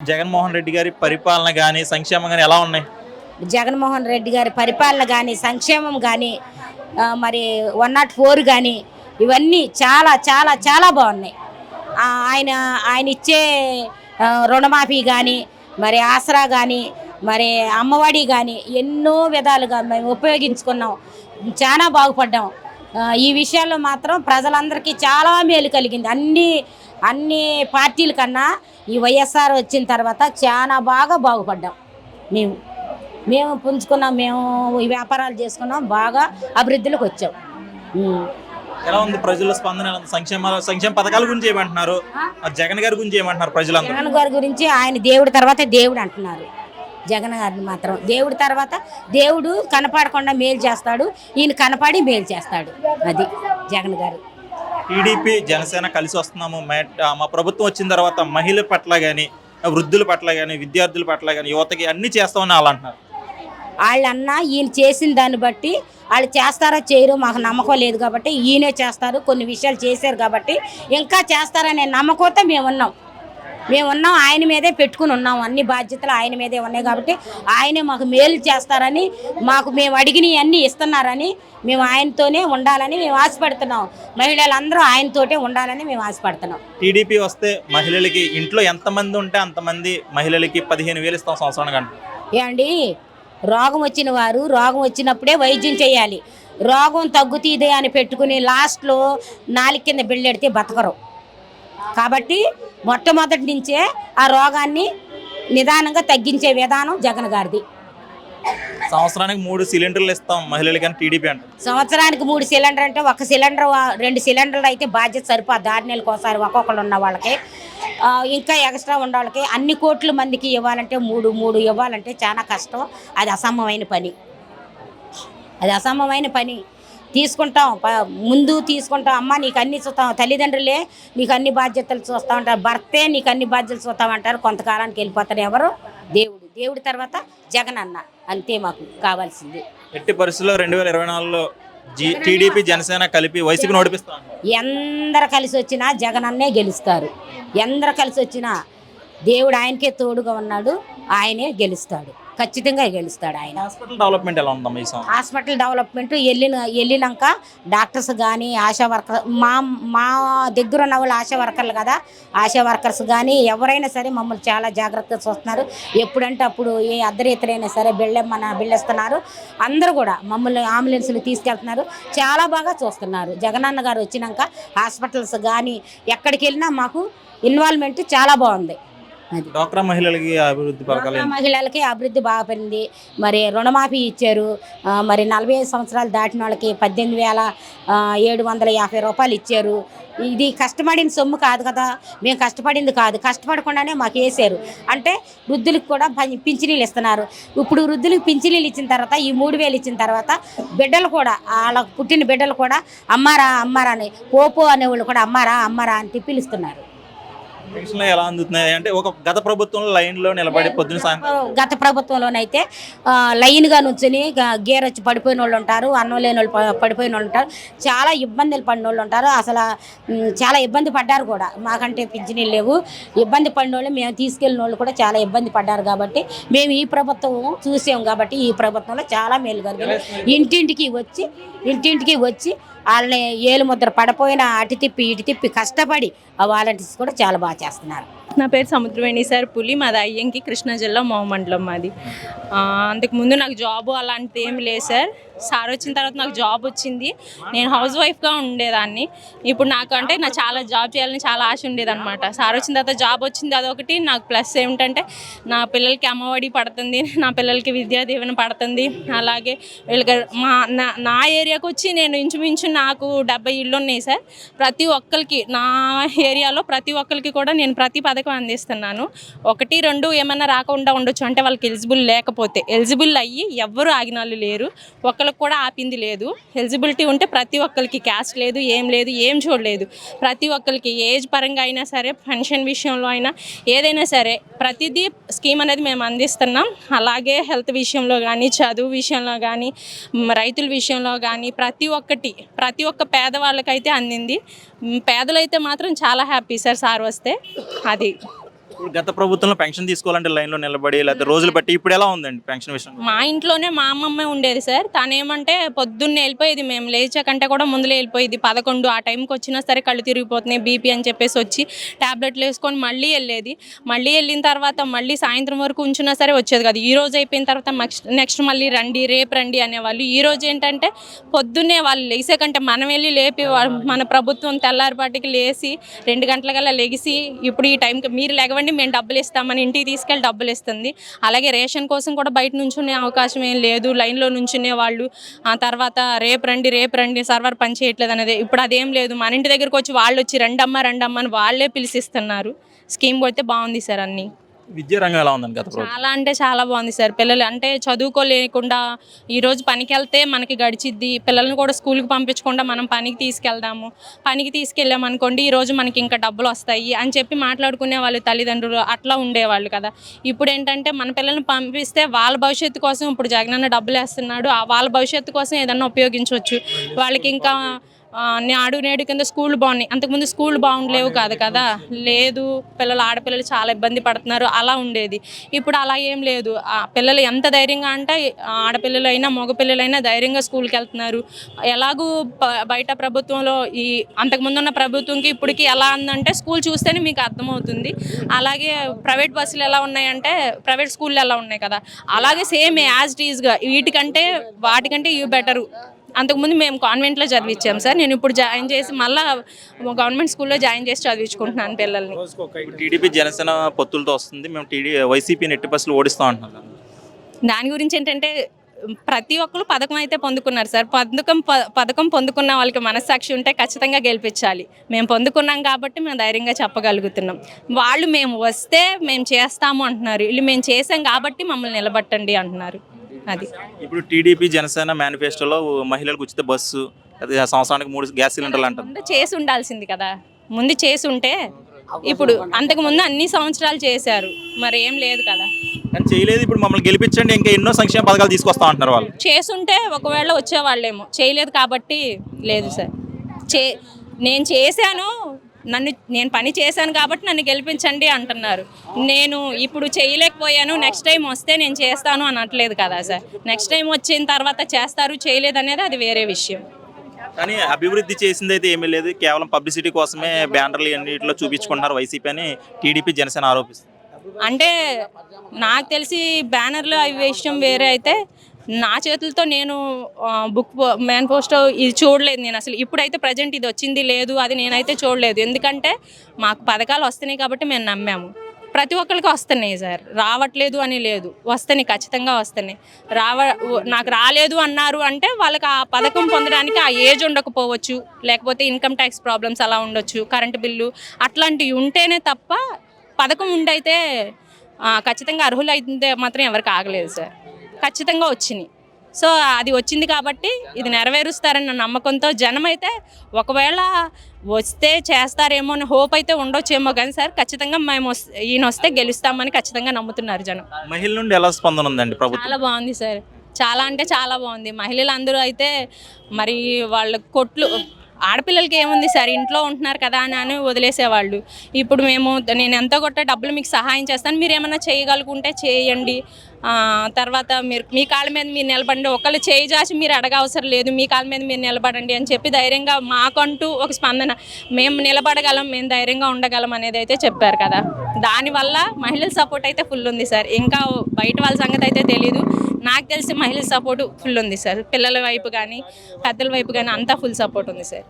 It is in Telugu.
జగన్మోహన్ రెడ్డి గారి పరిపాలన గాని, సంక్షేమం గాని ఎలా ఉన్నాయి? జగన్మోహన్ రెడ్డి గారి పరిపాలన కానీ సంక్షేమం కానీ మరి 104 కానీ ఇవన్నీ చాలా చాలా చాలా బాగున్నాయి. ఆయన ఆయన ఇచ్చే రుణమాఫీ కానీ మరి ఆసరా కానీ మరి అమ్మఒడి కానీ ఎన్నో విధాలుగా మేము ఉపయోగించుకున్నాం. చాలా బాగుపడ్డాం. ఈ విషయాల్లో మాత్రం ప్రజలందరికీ చాలా మేలు కలిగింది. అన్ని అన్ని పార్టీల కన్నా ఈ వైఎస్ఆర్ వచ్చిన తర్వాత చాలా బాగా బాగుపడ్డాం. మేము మేము పుంజుకున్నాం. మేము ఈ వ్యాపారాలు చేసుకున్నాం. బాగా అభివృద్ధిలోకి వచ్చాం. ఎలా ఉంది ప్రజల స్పందన? ఎలా ఉంది? సంక్షేమ పథకాల గురించి ఏమంటున్నారు? జగన్ గారి గురించి ఏమంటున్నారు ప్రజలందరూ? జగన్ గారి గురించి ఆయన దేవుడి తర్వాత దేవుడు అంటున్నారు. జగన్ గారిని మాత్రం దేవుడి తర్వాత దేవుడు కనపడకుండా మేలు చేస్తాడు. ఈయన కనపడి మేలు చేస్తాడు. అది జగన్ గారు. టీడీపీ జనసేన కలిసి వస్తున్నాము. మా ప్రభుత్వం వచ్చిన తర్వాత మహిళల పట్ల కానీ, వృద్ధుల పట్ల కానీ, విద్యార్థుల పట్ల కానీ, యువతకి అన్ని చేస్తామని వాళ్ళు అంటున్నారు. వాళ్ళన్నా ఈయన చేసిన దాన్ని బట్టి వాళ్ళు చేస్తారో చేయరో మాకు నమ్మకం లేదు కాబట్టి ఈయనే చేస్తారు. కొన్ని విషయాలు చేశారు కాబట్టి ఇంకా చేస్తారనే నమ్మకంతో మేమున్నాం. ఆయన మీదే పెట్టుకుని ఉన్నాం. అన్ని బాధ్యతలు ఆయన మీదే ఉన్నాయి కాబట్టి ఆయనే మాకు మేలు చేస్తారని, మేము అడిగినవి అన్నీ ఇస్తున్నారని, మేము ఆయనతోనే ఉండాలని మేము ఆశపడుతున్నాం. మహిళలందరూ ఆయనతోటే ఉండాలని మేము ఆశపడుతున్నాం. టీడీపీ వస్తే మహిళలకి ఇంట్లో ఎంతమంది ఉంటే అంతమంది మహిళలకి 15,000 ఇస్తాం సంవత్సరానికి అంటారు. ఏమండి, రోగం వచ్చిన వారు రోగం వచ్చినప్పుడే వైద్యం చేయాలి. రోగం తగ్గుతీదే అని పెట్టుకుని లాస్ట్లో నాలుగు కింద బిళ్ళెడితే బతకరు. కాబట్టి మొట్టమొదటి నుంచే ఆ రోగాన్ని నిదానంగా తగ్గించే విధానం జగన్ గారిది. సంవత్సరానికి 3 సిలిండర్లు ఇస్తాం మహిళలకి అని టీడీపీ అంటారు. సంవత్సరానికి 3 సిలిండర్ అంటే 1 సిలిండర్ 2 సిలిండర్లు అయితే బాధ్యత సరిపోదు. 6 నెలలకు ఒకసారి ఒక్కొక్కరు ఉన్న వాళ్ళకి ఇంకా ఎక్స్ట్రా ఉన్న వాళ్ళకి అన్ని కోట్ల మందికి ఇవ్వాలంటే 3 ఇవ్వాలంటే చాలా కష్టం. అది అసమమైన పని. ముందు తీసుకుంటాం. అమ్మ నీకు అన్ని చూస్తాం, తల్లిదండ్రులే నీకు అన్ని బాధ్యతలు చూస్తూ ఉంటారు, భర్తే నీకు అన్ని బాధ్యతలు చూస్తామంటారు. కొంతకాలానికి వెళ్ళిపోతారు. ఎవరు? దేవుడి తర్వాత జగన్ అన్న. అంతే మాకు కావాల్సింది. ఎట్టి పరిస్థితుల్లో 2024లో టీడీపీ జనసేన కలిపి వైసీపీ నడిపిస్తాం. ఎందరు కలిసి వచ్చినా జగన్ అన్నే గెలుస్తారు. ఎందరు కలిసి వచ్చినా దేవుడు ఆయనకే తోడుగా ఉన్నాడు. ఆయనే గెలుస్తాడు. ఖచ్చితంగా గెలుస్తాడు ఆయన. హాస్పిటల్ డెవలప్మెంట్ ఎలా ఉందమ్మా? హాస్పిటల్ డెవలప్మెంట్ వెళ్ళినాక డాక్టర్స్ కానీ ఆశా వర్కర్ మా దగ్గర ఉన్న వాళ్ళు ఆశా వర్కర్లు కదా, ఆశా వర్కర్స్ కానీ ఎవరైనా సరే మమ్మల్ని చాలా జాగ్రత్తగా చూస్తున్నారు. ఎప్పుడంటే అప్పుడు ఏ అర్ధరీతలైనా సరే బిళ్ళేస్తున్నారు. అందరూ కూడా మమ్మల్ని అంబులెన్స్లు తీసుకెళ్తున్నారు. చాలా బాగా చూస్తున్నారు. జగనన్న గారు వచ్చినాక హాస్పిటల్స్ కానీ ఎక్కడికి వెళ్ళినా మాకు ఇన్వాల్వ్మెంట్ చాలా బాగుంది. డ్వాక్రా మహిళలకి అభివృద్ధి బాగా పెరిగింది. మరి రుణమాఫీ ఇచ్చారు. మరి 45 సంవత్సరాలు దాటిన వాళ్ళకి 18,750 రూపాయలు ఇచ్చారు. ఇది కష్టపడిన సొమ్ము కాదు కదా, మేము కష్టపడింది కాదు, కష్టపడకుండానే మాకు వేసారు. అంటే వృద్ధులకు కూడా పింఛనీలు ఇస్తున్నారు. ఇప్పుడు వృద్ధులకు పింఛనీలు ఇచ్చిన తర్వాత ఈ 3,000 ఇచ్చిన తర్వాత బిడ్డలు కూడా, వాళ్ళకు పుట్టిన బిడ్డలు కూడా అమ్మారా అని పోపో అనేవాళ్ళు కూడా అమ్మారా అని పిలుస్తున్నారు. ఎలా అందుతున్నాయి అంటే ఒక గత ప్రభుత్వంలో లైన్లో నిలబడి పొద్దున సాయంత్రం, గత ప్రభుత్వంలోనైతే లైన్గా నుంచుని గేర్ వచ్చి పడిపోయిన వాళ్ళు ఉంటారు, అన్నం లేని వాళ్ళు పడిపోయిన వాళ్ళు ఉంటారు, చాలా ఇబ్బందులు పడిన వాళ్ళు ఉంటారు. అసలు చాలా ఇబ్బంది పడ్డారు కూడా. మాకంటే పింఛనీళ్ళు లేవు, ఇబ్బంది పడిన వాళ్ళు మేము తీసుకెళ్ళిన వాళ్ళు కూడా చాలా ఇబ్బంది పడ్డారు. కాబట్టి మేము ఈ ప్రభుత్వం చూసాం కాబట్టి ఈ ప్రభుత్వంలో చాలా మేలు కలిగింది. ఇంటింటికి వచ్చి వాళ్ళని ఏలు ముద్ర పడిపోయిన అటు తిప్పి ఇటు తిప్పి కష్టపడి ఆ వాలంటీర్స్ కూడా చాలా బాగా చేస్తున్నారు. నా పేరు సముద్రవేణి సార్ పులి. మాది అయ్యంకి, కృష్ణా జిల్లా మోమండలం మాది. అంతకుముందు నాకు జాబు అలాంటిది ఏమి లేదు సార్. సార్ వచ్చిన తర్వాత నాకు జాబ్ వచ్చింది. నేను హౌస్ వైఫ్గా ఉండేదాన్ని. ఇప్పుడు నాకు అంటే నాకు చాలా జాబ్ చేయాలని చాలా ఆశ ఉండేదన్నమాట. సార్ వచ్చిన తర్వాత జాబ్ వచ్చింది, అదొకటి. నాకు ప్లస్ ఏమిటంటే నా పిల్లలకి అమ్మఒడి పడుతుంది, నా పిల్లలకి విద్యా దీవెన పడుతుంది. అలాగే వీళ్ళకి నా ఏరియాకి వచ్చి నేను ఇంచుమించు నాకు 70 ఇళ్ళు ఉన్నాయి సార్. ప్రతి ఒక్కరికి నా ఏరియాలో ప్రతి ఒక్కరికి కూడా నేను ప్రతి పథకం అందిస్తున్నాను. 1, 2 ఏమన్నా రాకుండా ఉండొచ్చు, అంటే వాళ్ళకి ఎలిజిబుల్ లేకపోతే. ఎలిజిబుల్ అయ్యి ఎవ్వరూ ఆగినాళ్ళు లేరు, ఒక్కరికి కూడా ఆపింది లేదు. ఎలిజిబిలిటీ ఉంటే ప్రతి ఒక్కరికి, క్యాస్ట్ లేదు, ఏం చూడలేదు. ప్రతి ఒక్కరికి ఏజ్ పరంగా అయినా సరే, పెన్షన్ విషయంలో అయినా ఏదైనా సరే ప్రతిదీ స్కీమ్ అనేది మేము అందిస్తున్నాం. అలాగే హెల్త్ విషయంలో కానీ, చదువు విషయంలో కానీ, రైతుల విషయంలో కానీ ప్రతి ఒక్క పేదవాళ్ళకైతే అందింది. పేదలైతే మాత్రం చాలా హ్యాపీ సార్ వస్తే. అది ఇప్పుడు గత ప్రభుత్వంలో పెన్షన్ తీసుకోవాలంటే లైన్లో నిలబడి లేకపోతే రోజులు బట్టి ఇప్పుడు ఎలా ఉందండి పెన్షన్ విషయం? మా ఇంట్లోనే మా అమ్మమ్మే ఉండేది సార్. తనేమంటే పొద్దున్నే వెళ్ళిపోయేది, మేము లేచాకంటే కూడా ముందులే వెళ్ళిపోయేది. 11 ఆ టైంకి వచ్చినా సరే కళ్ళు తిరిగిపోతున్నాయి బీపీ అని చెప్పేసి వచ్చి ట్యాబ్లెట్లు వేసుకొని మళ్ళీ వెళ్ళేది. మళ్ళీ వెళ్ళిన తర్వాత మళ్ళీ సాయంత్రం వరకు ఉంచినా సరే వచ్చేది కాదు. ఈ రోజు అయిపోయిన తర్వాత నెక్స్ట్ మళ్ళీ రండి రేపు రండి అనేవాళ్ళు. ఈ రోజు ఏంటంటే పొద్దున్నే వాళ్ళు లేసే కంటే మనం వెళ్ళి లేపి మన ప్రభుత్వం తెల్లారిపాటికి లేసి 2 గంటలకల్లా లెగిసి ఇప్పుడు ఈ టైంకి మీరు లేవండి మేము డబ్బులు ఇస్తామని ఇంటికి తీసుకెళ్ళి డబ్బులు ఇస్తుంది. అలాగే రేషన్ కోసం కూడా బయట నుంచునే అవకాశం ఏం లేదు, లైన్లో నుంచునే వాళ్ళు. ఆ తర్వాత రేపు రండి సర్వర్ పని చేయట్లేదు అనేది. ఇప్పుడు అదేం లేదు, మన ఇంటి దగ్గరకు వచ్చి వాళ్ళు వచ్చి రండమ్మ అని వాళ్ళే పిలిచిస్తున్నారు. స్కీమ్ కొడితే బాగుంది సార్. అన్నీ విద్యా రంగం ఎలా ఉందండి గత ప్రభుత్వం? చాలా అంటే చాలా బాగుంది సార్. పిల్లలు అంటే చదువుకోలేకుండా ఈరోజు పనికి వెళ్తే మనకి గడిచిద్ది, పిల్లల్ని కూడా స్కూల్కి పంపించకుండా మనం పనికి తీసుకెళ్దాము. పనికి తీసుకెళ్ళామనుకోండి ఈరోజు మనకి ఇంకా డబ్బులు వస్తాయి అని చెప్పి మాట్లాడుకునే వాళ్ళు తల్లిదండ్రులు అట్లా ఉండేవాళ్ళు కదా. ఇప్పుడు ఏంటంటే మన పిల్లల్ని పంపిస్తే వాళ్ళ భవిష్యత్తు కోసం ఇప్పుడు జగనన్న డబ్బులు వేస్తున్నాడు, వాళ్ళ భవిష్యత్తు కోసం ఏదన్నా ఉపయోగించవచ్చు. వాళ్ళకి ఇంకా నాడు నేడు కింద స్కూల్ బాగున్నాయి, అంతకుముందు స్కూల్ బాగుండలేవు కాదు కదా. లేదు, ఆడపిల్లలు చాలా ఇబ్బంది పడుతున్నారు అలా ఉండేది. ఇప్పుడు అలా ఏం లేదు. పిల్లలు ఎంత ధైర్యంగా అంటే ఆడపిల్లలైనా మగపిల్లలైనా ధైర్యంగా స్కూల్కి వెళ్తున్నారు. ఎలాగూ బయట ప్రభుత్వంలో ఈ అంతకుముందు ఉన్న ప్రభుత్వంకి ఇప్పటికి ఎలా ఉందంటే స్కూల్ చూస్తేనే మీకు అర్థమవుతుంది. అలాగే ప్రైవేట్ బస్సులు ఎలా ఉన్నాయంటే ప్రైవేట్ స్కూళ్ళు ఎలా ఉన్నాయి కదా, అలాగే సేమ్ యాజ్ ఇట్ ఈజ్గా వాటికంటే ఇవి బెటరు. అంతకుముందు మేము కాన్వెంట్లో చదివించాం సార్. నేను ఇప్పుడు జాయిన్ చేసి మళ్ళీ గవర్నమెంట్ స్కూల్లో జాయిన్ చేసి చదివించుకుంటున్నాను పిల్లల్ని. టీడీపీ జనసేన పొత్తులతో వస్తుంది, మేము వైసీపీని ఎట్టి బస్సులు ఓడిస్తాం అంటున్నారు. దాని గురించి ఏంటంటే ప్రతి ఒక్కరు పథకం అయితే పొందుకున్నారు సార్. పథకం పొందుకున్న వాళ్ళకి మనస్సాక్షి ఉంటే ఖచ్చితంగా గెలిపించాలి. మేము పొందుకున్నాం కాబట్టి మేము ధైర్యంగా చెప్పగలుగుతున్నాం. వాళ్ళు మేము వస్తే మేము చేస్తాము అంటున్నారు, వీళ్ళు మేము చేసాం కాబట్టి మమ్మల్ని నిలబట్టండి అంటున్నారు. అది ఇప్పుడు టీడీపీ జనసేన మేనిఫెస్టోలో మహిళలకు ఉచిత బస్సు, సంవత్సరానికి 3 గ్యాస్ సిలిండర్లు అంటారు. చేసి ఉండాల్సింది కదా, ముందు చేసి ఉంటే. ఇప్పుడు అంతకుముందు అన్ని సంవత్సరాలు చేశారు, మరి ఏం లేదు కదా. కానీ చేయలేదు. ఇప్పుడు మమ్మల్ని గెలిపించండి ఇంకా ఎన్నో సంక్షేమ పథకాలు తీసుకొస్తా అంటున్నారు వాళ్ళు. చేసుంటే ఒకవేళ వచ్చేవాళ్ళేమో, చేయలేదు కాబట్టి లేదు సార్. నేను చేశాను, నేను పని చేశాను కాబట్టి నన్ను గెలిపించండి అంటున్నారు. నేను ఇప్పుడు చేయలేకపోయాను, నెక్స్ట్ టైం వస్తే నేను చేస్తాను అనట్లేదు కదా సార్. నెక్స్ట్ టైం వచ్చిన తర్వాత చేస్తారు చేయలేదు అనేది అది వేరే విషయం. కానీ అభివృద్ధి చేసింది అయితే ఏమీ లేదు, కేవలం పబ్లిసిటీ కోసమే బ్యానర్లు అన్నింటిలో చూపించుకుంటున్నారు వైసీపీ అని టీడీపీ జనసేన ఆరోపిస్తుంది. అంటే నాకు తెలిసి బ్యానర్లు అవి విషయం వేరే అయితే, నా చేతులతో నేను మేనిఫెస్టో ఇది చూడలేదు నేను అసలు. ఇప్పుడైతే ప్రజెంట్ ఇది వచ్చింది లేదు అది నేనైతే చూడలేదు. ఎందుకంటే మాకు పథకాలు వస్తున్నాయి కాబట్టి మేము నమ్మాము. ప్రతి ఒక్కరికి వస్తున్నాయి సార్, రావట్లేదు అని లేదు, వస్తున్నాయి, ఖచ్చితంగా వస్తున్నాయి. నాకు రాలేదు అన్నారు అంటే వాళ్ళకి ఆ పథకం పొందడానికి ఆ ఏజ్ ఉండకపోవచ్చు, లేకపోతే ఇన్కమ్ ట్యాక్స్ ప్రాబ్లమ్స్ అలా ఉండొచ్చు, కరెంటు బిల్లు అట్లాంటివి ఉంటేనే తప్ప పథకం ఉండైతే ఖచ్చితంగా అర్హులు అయితే మాత్రం ఎవరికి ఆగలేదు సార్. ఖచ్చితంగా వచ్చినాయి. సో అది వచ్చింది కాబట్టి ఇది నెరవేరుస్తారన్న నమ్మకంతో జనం అయితే ఒకవేళ వస్తే చేస్తారేమో అని హోప్ అయితే ఉండొచ్చేమో కానీ సార్ ఖచ్చితంగా మేము ఈయన వస్తే గెలుస్తామని ఖచ్చితంగా నమ్ముతున్నారు జనం. మహిళల నుండి ఎలా స్పందన ఉందండి ప్రభుత్వం? చాలా బాగుంది సార్, చాలా అంటే చాలా బాగుంది. మహిళలందరూ అయితే మరి వాళ్ళ కొట్లు ఆడపిల్లలకి ఏముంది సార్, ఇంట్లో ఉంటున్నారు కదా అని వదిలేసేవాళ్ళు. ఇప్పుడు నేను ఎంతో కొట్ట డబ్బులు మీకు సహాయం చేస్తాను, మీరు ఏమైనా చేయగలుగుంటే చేయండి, తర్వాత మీరు మీ కాళ్ళ మీద మీరు నిలబడండి, ఒకళ్ళు చేయి జాచి మీరు అడగవసరం లేదు, మీ కాళ్ళ మీద మీరు నిలబడండి అని చెప్పి ధైర్యంగా మాకంటూ ఒక స్పందన, మేము నిలబడగలం, మేము ధైర్యంగా ఉండగలం అనేది అయితే చెప్పారు కదా. దానివల్ల మహిళల సపోర్ట్ అయితే ఫుల్ ఉంది సార్. ఇంకా బయట వాళ్ళ సంగతి అయితే తెలీదు, నాకు తెలిసి మహిళల సపోర్టు ఫుల్ ఉంది సార్. పిల్లల వైపు కానీ పెద్దల వైపు కానీ అంతా ఫుల్ సపోర్ట్ ఉంది సార్.